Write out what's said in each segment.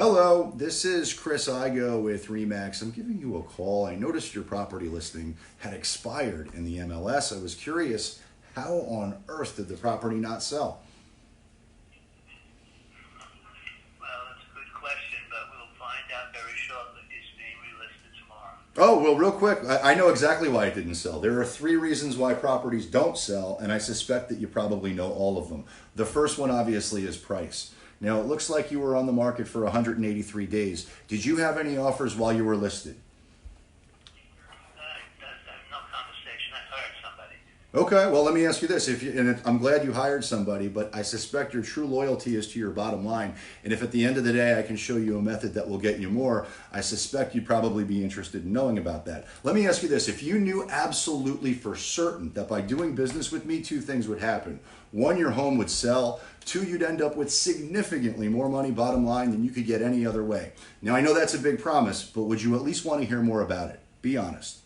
Hello, this is Chris Igoe with Remax. I'm giving you a call. I noticed your property listing had expired in the MLS. I was curious, how on earth did the property not sell? Well, that's a good question, but we'll find out very shortly. It's being relisted tomorrow. Oh, well, real quick, I know exactly why it didn't sell. There are 3 reasons why properties don't sell, and I suspect that you probably know all of them. The first one, obviously, is price. Now, it looks like you were on the market for 183 days. Did you have any offers while you were listed? No conversation. I hired somebody. Okay, well, let me ask you this. I'm glad you hired somebody, but I suspect your true loyalty is to your bottom line. And if at the end of the day I can show you a method that will get you more, I suspect you'd probably be interested in knowing about that. Let me ask you this. If you knew absolutely for certain that by doing business with me, 2 things would happen. 1, your home would sell. 2, you'd end up with significantly more money bottom line than you could get any other way. Now, I know that's a big promise, but would you at least want to hear more about it? Be honest.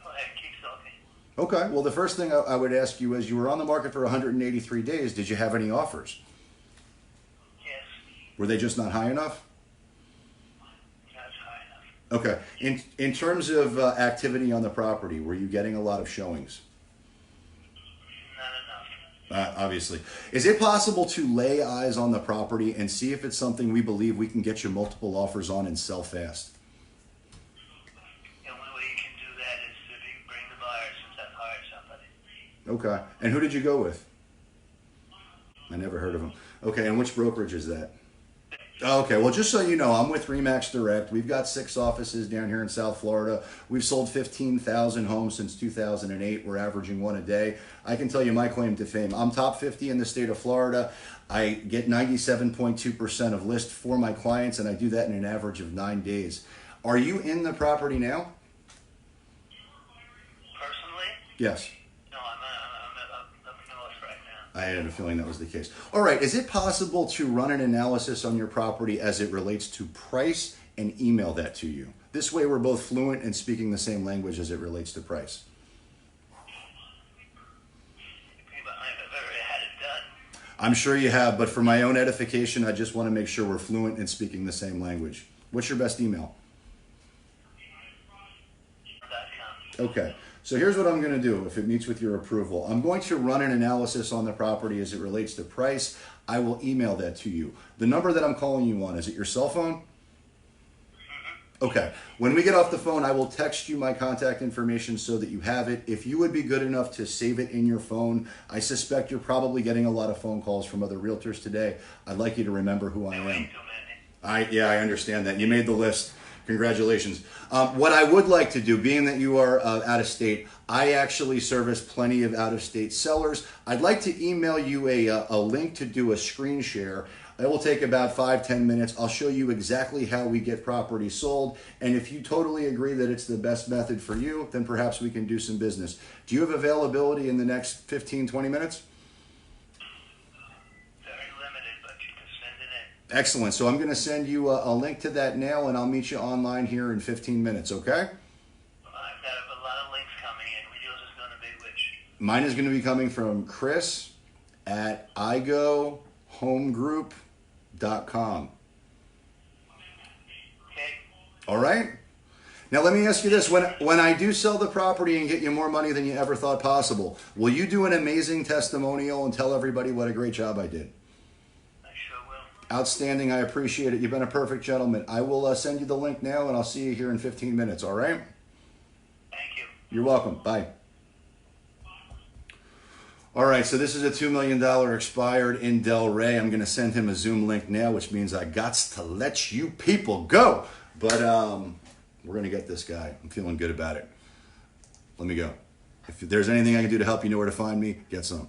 Go ahead, keep talking. Okay, well, the first thing I would ask you is, you were on the market for 183 days. Did you have any offers? Yes. Were they just not high enough? That's high enough. Okay. In terms of activity on the property, were you getting a lot of showings? Not enough. Obviously. Is it possible to lay eyes on the property and see if it's something we believe we can get you multiple offers on and sell fast? The only way you can do that is to bring the buyers since I've hired somebody. Okay. And who did you go with? I never heard of him. Okay, and which brokerage is that? Okay, well, just so you know, I'm with Remax Direct. We've got 6 offices down here in South Florida. We've sold 15,000 homes since 2008. We're averaging 1 a day. I can tell you my claim to fame. I'm top 50 in the state of Florida. I get 97.2% of list for my clients, and I do that in an average of 9 days. Are you in the property now? Personally? Yes. No, I'm up north right now. I had a feeling that was the case. All right, is it possible to run an analysis on your property as it relates to price and email that to you? This way we're both fluent and speaking the same language as it relates to price. I've already had it done. I'm sure you have, but for my own edification, I just want to make sure we're fluent and speaking the same language. What's your best email? .com. Okay, so here's what I'm going to do if it meets with your approval. I'm going to run an analysis on the property as it relates to price. I will email that to you. The number that I'm calling you on, is it your cell phone? Okay, when we get off the phone, I will text you my contact information so that you have it. If you would be good enough to save it in your phone, I suspect you're probably getting a lot of phone calls from other realtors today. I'd like you to remember who I am. I understand that. You made the list. Congratulations. What I would like to do, being that you are out of state, I actually service plenty of out-of-state sellers. I'd like to email you a link to do a screen share. It will take about 5-10 minutes. I'll show you exactly how we get properties sold. And if you totally agree that it's the best method for you, then perhaps we can do some business. Do you have availability in the next 15-20 minutes? Very limited, but you can send it in. Excellent. So I'm going to send you a link to that now, and I'll meet you online here in 15 minutes, okay? I've got a lot of links coming in. Yours is going to be which? Mine is going to be coming from Chris at IgoHomeGroup.com. Okay. All right? Now let me ask you this. When I do sell the property and get you more money than you ever thought possible, will you do an amazing testimonial and tell everybody what a great job I did? I sure will. Outstanding. I appreciate it. You've been a perfect gentleman. I will send you the link now, and I'll see you here in 15 minutes. All right? Thank you. You're welcome. Bye. All right, so this is a $2 million expired in Delray. I'm going to send him a Zoom link now, which means I gots to let you people go. But we're going to get this guy. I'm feeling good about it. Let me go. If there's anything I can do to help, you know where to find me. Get some.